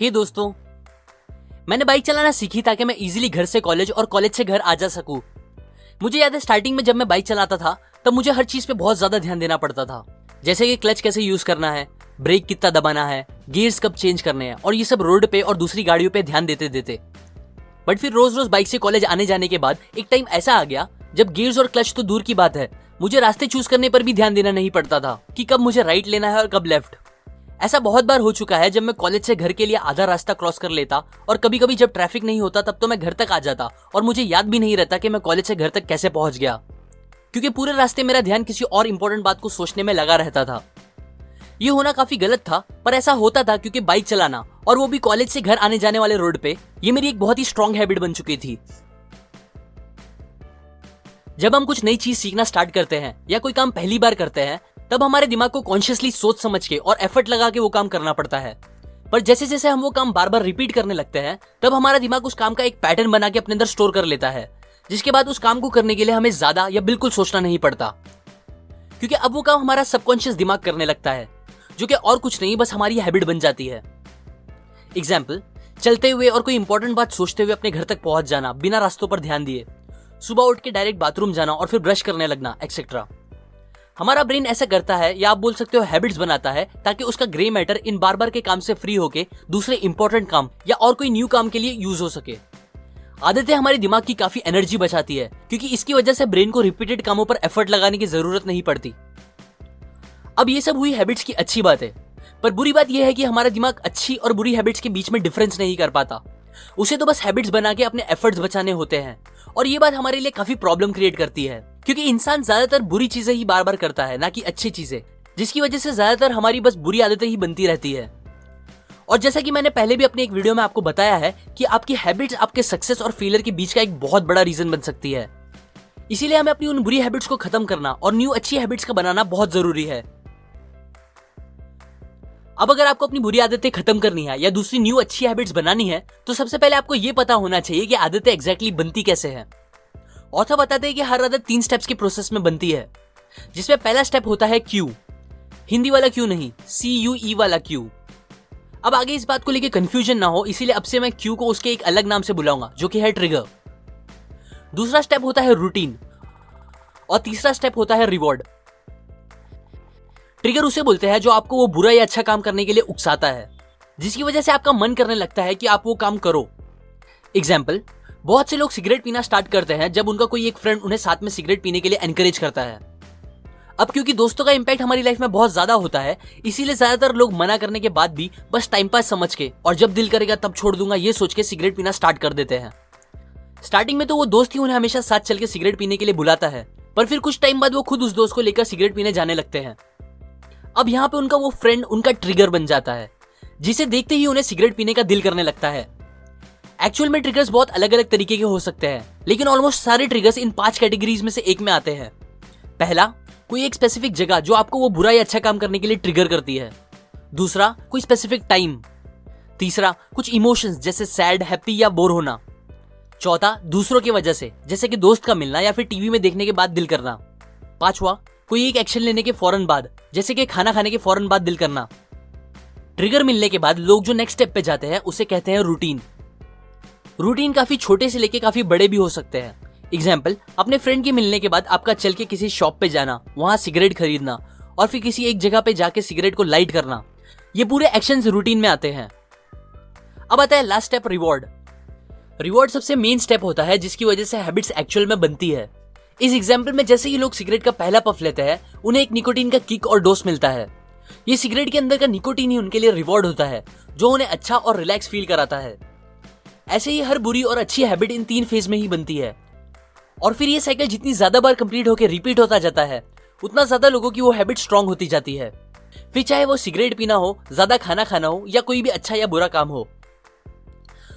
हे दोस्तों, मैंने बाइक चलाना सीखी ताकि मैं इजीली घर से कॉलेज और कॉलेज से घर आ जा सकूं। मुझे याद है स्टार्टिंग में जब मैं बाइक चलाता था तब मुझे हर चीज पे बहुत ज्यादा ध्यान देना पड़ता था, जैसे कि क्लच कैसे यूज करना है, ब्रेक कितना दबाना है, गियर्स कब चेंज करने हैं, और ये सब रोड पे और दूसरी गाड़ियों पे ध्यान देते देते। बट फिर रोज रोज बाइक से कॉलेज आने जाने के बाद एक टाइम ऐसा आ गया जब गियर्स और क्लच तो दूर की बात है, मुझे रास्ते चूज करने पर भी ध्यान देना नहीं पड़ता था कि कब मुझे राइट लेना है और कब लेफ्ट। ऐसा बहुत बार हो चुका है जब मैं कॉलेज से घर के लिए आधा रास्ता क्रॉस कर लेता और कभी कभी जब ट्रैफिक नहीं होता तब तो मैं घर तक आ जाता और मुझे याद भी नहीं रहता कि मैं कॉलेज से घर तक कैसे पहुंच गया, क्योंकि पूरे रास्ते मेरा ध्यान किसी और इंपॉर्टेंट बात को सोचने में लगा रहता था। ये होना काफी गलत था, पर ऐसा होता था क्योंकि बाइक चलाना और वो भी कॉलेज से घर आने जाने वाले रोड पे, ये मेरी एक बहुत ही स्ट्रॉन्ग हैबिट बन चुकी थी। जब हम कुछ नई चीज सीखना स्टार्ट करते हैं या कोई काम पहली बार करते हैं तब हमारे दिमाग को कॉन्शियसली सोच समझ के और एफर्ट लगा के वो काम करना पड़ता है। पर जैसे जैसे हम वो काम बार बार रिपीट करने लगते हैं तब हमारा दिमाग उस काम का एक पैटर्न बना के अपने अंदर स्टोर कर लेता है, जिसके बाद उस काम को करने के लिए हमें ज्यादा या बिल्कुल सोचना नहीं पड़ता, क्योंकि अब वो काम हमारा सबकॉन्शियस दिमाग करने लगता है, जो कि और कुछ नहीं बस हमारी हैबिट बन जाती है। एग्जाम्पल, चलते हुए और कोई इंपॉर्टेंट बात सोचते हुए अपने घर तक पहुंच जाना बिना रास्तों पर ध्यान दिए, सुबह उठ के डायरेक्ट बाथरूम जाना और फिर ब्रश करने लगना, एक्सेट्रा। हमारा ब्रेन ऐसा करता है, या आप बोल सकते हो हैबिट्स बनाता है, ताकि उसका ग्रे मैटर इन बार बार के काम से फ्री होके दूसरे इंपॉर्टेंट काम या और कोई न्यू काम के लिए यूज हो सके। आदतें हमारे दिमाग की काफी एनर्जी बचाती है, क्योंकि इसकी वजह से ब्रेन को रिपीटेड कामों पर एफर्ट लगाने की जरूरत नहीं पड़ती। अब ये सब हुई हैबिट्स की अच्छी बात है, पर बुरी बात यह है कि हमारा दिमाग अच्छी और बुरी हैबिट्स के बीच में डिफरेंस नहीं कर पाता। उसे तो बस हैबिट्स बना के अपने एफर्ट्स बचाने होते हैं, और ये बात हमारे लिए काफी प्रॉब्लम क्रिएट करती है, क्योंकि इंसान ज्यादातर बुरी चीजें ही बार बार करता है, ना कि अच्छी चीजें, जिसकी वजह से ज्यादातर हमारी बस बुरी आदतें ही बनती रहती है। और जैसा कि मैंने पहले भी अपने एक वीडियो में आपको बताया है कि आपकी हैबिट्स आपके सक्सेस और फेलियर के बीच का एक बहुत बड़ा रीजन बन सकती है। इसीलिए हमें अपनी उन बुरी हैबिट्स को खत्म करना और न्यू अच्छी हैबिट्स का बनाना बहुत जरूरी है। अब अगर आपको अपनी बुरी आदतें खत्म करनी है या दूसरी न्यू अच्छी हैबिट्स बनानी है तो सबसे पहले आपको यह पता होना चाहिए कि आदतें एग्जैक्टली बनती कैसे हैं। ऑथर बताते हैं कि हर आदत 3 स्टेप्स के प्रोसेस में बनती है, जिसमें पहला स्टेप होता है क्यू, हिंदी वाला क्यू नहीं, CUE वाला क्यू। अब आगे इस बात को लेकर कंफ्यूजन ना हो, इसीलिए अब से मैं क्यू को उसके एक अलग नाम से बुलाऊंगा, जो कि है ट्रिगर। दूसरा स्टेप होता है रूटीन और तीसरा स्टेप होता है रिवॉर्ड। ट्रिगर उसे बोलते हैं जो आपको वो बुरा या अच्छा काम करने के लिए उकसाता है, जिसकी वजह से आपका मन करने लगता है कि आप वो काम करो। एग्जाम्पल, बहुत से लोग सिगरेट पीना स्टार्ट करते हैं जब उनका कोई एक फ्रेंड उन्हें साथ में सिगरेट पीने के लिए एनकरेज करता है। अब क्योंकि दोस्तों का इंपैक्ट हमारी लाइफ में बहुत ज्यादा होता है, इसीलिए ज्यादातर लोग मना करने के बाद भी बस टाइम पास समझ के और जब दिल करेगा तब छोड़ दूंगा ये सोच के सिगरेट पीना स्टार्ट कर देते हैं। स्टार्टिंग में तो वो दोस्त ही उन्हें हमेशा साथ चल के सिगरेट पीने के लिए बुलाता है, पर फिर कुछ टाइम बाद वो खुद उस दोस्त को लेकर सिगरेट पीने जाने लगते हैं। अब यहाँ पे उनका वो फ्रेंड उनका ट्रिगर बन जाता है, जिसे देखते ही उन्हें सिगरेट पीने का दिल करने लगता है। एक्चुअल में ट्रिगर्स बहुत अलग अलग तरीके के हो सकते हैं, लेकिन ऑलमोस्ट सारे ट्रिगर्स इन 5 कैटेगरीज में से एक में आते हैं। पहला, कोई एक स्पेसिफिक जगह जो आपको वो बुरा या अच्छा काम करने के लिए ट्रिगर करती है। दूसरा, कोई स्पेसिफिक टाइम। तीसरा, कुछ इमोशंस जैसे सैड, हैप्पी या बोर होना। चौथा, दूसरों की वजह से, जैसे कि दोस्त का मिलना या फिर टीवी में देखने के बाद दिल करना। पांचवा, कोई एक एक्शन लेने के फौरन बाद, जैसे कि खाना खाने के फौरन बाद दिल करना। ट्रिगर मिलने के बाद लोग जो नेक्स्ट स्टेप पे जाते हैं उसे कहते हैं रूटीन। रूटीन काफी छोटे से लेके काफी बड़े भी हो सकते हैं। एग्जाम्पल, अपने फ्रेंड के मिलने के बाद आपका चल के किसी शॉप पे जाना, वहां सिगरेट खरीदना और फिर किसी एक जगह पे जाके सिगरेट को लाइट करना, ये पूरे एक्शंस रूटीन में आते हैं। अब आता है लास्ट स्टेप, रिवॉर्ड। रिवॉर्ड सबसे मेन स्टेप होता है जिसकी वजह से हैबिट्स एक्चुअल में बनती है। इस एग्जाम्पल में जैसे ही लोग सिगरेट का पहला पफ लेते हैं उन्हें एक निकोटीन का किक और डोज मिलता है। ये सिगरेट के अंदर का निकोटीन ही उनके लिए रिवॉर्ड होता है, जो उन्हें अच्छा और रिलैक्स फील कराता है। ऐसे ही हर बुरी और अच्छी हैबिट इन 3 फेज में ही बनती है, और फिर ये साइकिल जितनी ज्यादा बार कंप्लीट होकर रिपीट होता जाता है उतना ज्यादा लोगों की वो हैबिट स्ट्रांग होती जाती है, फिर चाहे वो सिगरेट पीना हो, ज्यादा खाना खाना हो या कोई भी अच्छा या बुरा काम हो।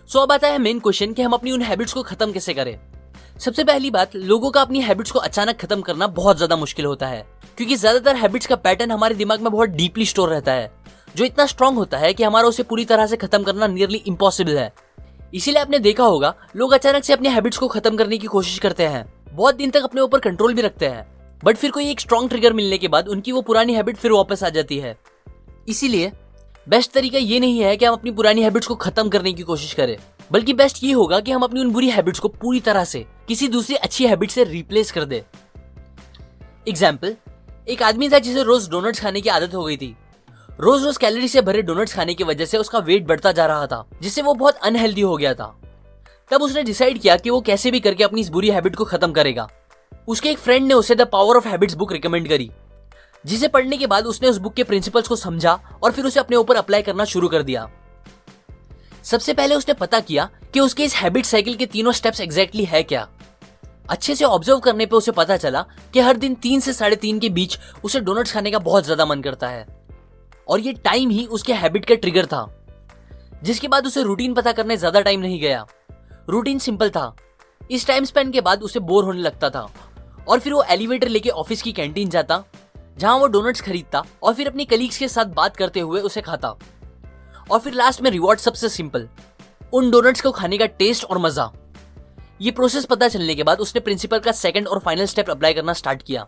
सो अब आता है मेन क्वेश्चन कि हम अपनी उन हैबिट्स को खत्म कैसे करें। सबसे पहली बात, लोगों का अपनी हैबिट्स को अचानक खत्म करना बहुत ज्यादा मुश्किल होता है, क्योंकि ज्यादातर हैबिट्स का पैटर्न हमारे दिमाग में बहुत डीपली स्टोर रहता है, जो इतना स्ट्रांग होता है कि हमारा उसे पूरी तरह से खत्म करना नियरली इम्पॉसिबल है। इसीलिए आपने देखा होगा लोग अचानक से अपने हैबिट्स को खत्म करने की कोशिश करते हैं, बहुत दिन तक अपने ऊपर कंट्रोल भी रखते हैं, बट फिर कोई एक स्ट्रांग ट्रिगर मिलने के बाद उनकी वो पुरानी हैबिट फिर वापस आ जाती है। इसीलिए बेस्ट तरीका ये नहीं है कि हम अपनी पुरानी हैबिट्स को खत्म करने की कोशिश करें, बल्कि बेस्ट ये होगा कि हम अपनी उन बुरी हैबिट्स को पूरी तरह से किसी दूसरी अच्छी हैबिट से रिप्लेस कर दे। एग्जाम्पल, एक आदमी था जिसे रोज डोनट्स खाने की आदत हो गई थी। रोज रोज कैलोरी से भरे डोनट्स खाने की वजह से उसका वेट बढ़ता जा रहा था, जिससे वो बहुत अनहेल्दी हो गया था। तब उसने डिसाइड किया कि वो कैसे भी करके अपनी इस बुरी हैबिट को खत्म करेगा। उसके एक फ्रेंड ने उसे the power of habits book recommend करी, जिसे पढ़ने के बाद उसने उस बुक के प्रिंसिपल्स को समझा और फिर उसे अपने ऊपर अप्लाई करना शुरू कर दिया। सबसे पहले उसने पता किया कि उसके इस हैबिट साइकिल के तीनों स्टेप्स एग्जैक्टली है क्या। अच्छे से ऑब्जर्व करने पे उसे पता चला कि हर दिन 3 से 3:30 के बीच उसे डोनट्स खाने का बहुत ज्यादा मन करता है, और ये टाइम ही उसके हैबिट का ट्रिगर था। जिसके बाद उसे रूटीन पता करने ज्यादा टाइम नहीं गया। रूटीन सिंपल था। इस टाइम स्पेन के बाद उसे बोर होने लगता था और फिर वो एलिवेटर लेके ऑफिस की कैंटीन जाता, जहां वो डोनट्स खरीदता और फिर अपनी कलीग्स के साथ बात करते हुए उसे खाता। और फिर लास्ट में रिवॉर्ड सबसे सिंपल, उन डोनट्स को खाने का टेस्ट और मजा। ये प्रोसेस पता चलने के बाद उसने प्रिंसिपल का सेकंड और फाइनल स्टेप अप्लाई करना स्टार्ट किया।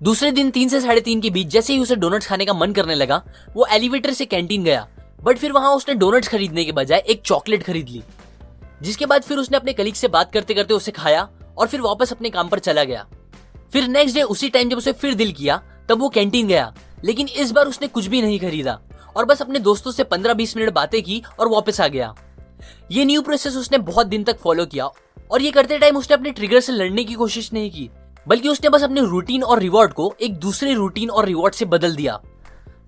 दूसरे दिन 3 से 3:30 के बीच जैसे ही उसे डोनट्स खाने का मन करने लगा, वो एलिवेटर से कैंटीन गया, बट फिर वहां उसने डोनट्स खरीदने के बजाय एक चॉकलेट खरीद ली। जिसके बाद फिर उसने अपने कलीग से बात करते करते उसे खाया और फिर वापस अपने काम पर चला गया। फिर नेक्स्ट डे उसी टाइम जब उसे फिर दिल किया तब वो कैंटीन गया, लेकिन इस बार उसने कुछ भी नहीं खरीदा और बस अपने दोस्तों से 15-20 मिनट बातें की और वापस आ गया। ये न्यू प्रोसेस उसने बहुत दिन तक फॉलो किया और ये करते टाइम उसने अपने ट्रिगर से लड़ने की कोशिश नहीं की, बल्कि उसने बस अपने रूटीन और रिवॉर्ड को एक दूसरे रूटीन और रिवॉर्ड से बदल दिया,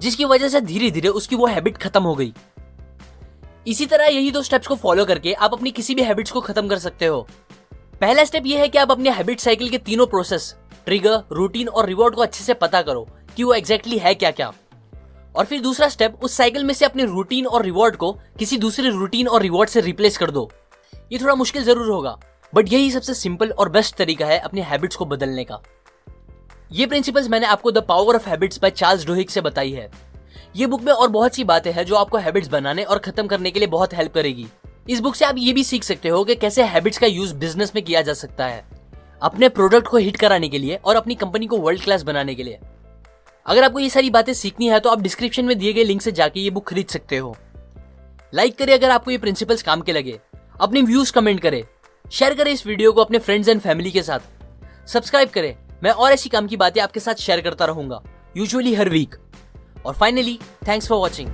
जिसकी वजह से धीरे धीरे उसकी वो हैबिट खत्म हो गई। इसी तरह यही 2 स्टेप्स को फॉलो करके आप अपनी किसी भी हैबिट्स को खत्म कर सकते हो। पहला स्टेप ये है कि आप अपने हैबिट साइकिल के तीनों प्रोसेस, ट्रिगर, रूटीन और रिवॉर्ड को अच्छे से पता करो कि वो एग्जैक्टली है क्या क्या। और फिर दूसरा स्टेप, उस साइकिल में से अपने रूटीन और रिवॉर्ड को किसी दूसरे रूटीन और रिवॉर्ड से रिप्लेस कर दो। ये थोड़ा मुश्किल जरूर होगा, बट यही सबसे सिंपल और बेस्ट तरीका है अपनी हैबिट्स को बदलने का। ये प्रिंसिपल्स मैंने आपको the power of habits by Charles Duhigg से बताई है। ये बुक में और बहुत सी बातें हैं जो आपको हैबिट्स बनाने और खत्म करने के लिए बहुत हेल्प करेगी। इस बुक से आप ये भी सीख सकते हो कि कैसे हैबिट्स का यूज बिजनेस में किया जा सकता है, अपने प्रोडक्ट को हिट कराने के लिए और अपनी कंपनी को वर्ल्ड क्लास बनाने के लिए। अगर आपको ये सारी बातें सीखनी है तो आप डिस्क्रिप्शन में दिए गए लिंक से जाके ये बुक खरीद सकते हो। लाइक करें अगर आपको ये प्रिंसिपल्स काम के लगे, अपने व्यूज कमेंट करें, शेयर करें इस वीडियो को अपने फ्रेंड्स एंड फैमिली के साथ, सब्सक्राइब करें। मैं और ऐसी काम की बातें आपके साथ शेयर करता रहूंगा, यूजुअली हर वीक। और फाइनली, थैंक्स फॉर वॉचिंग।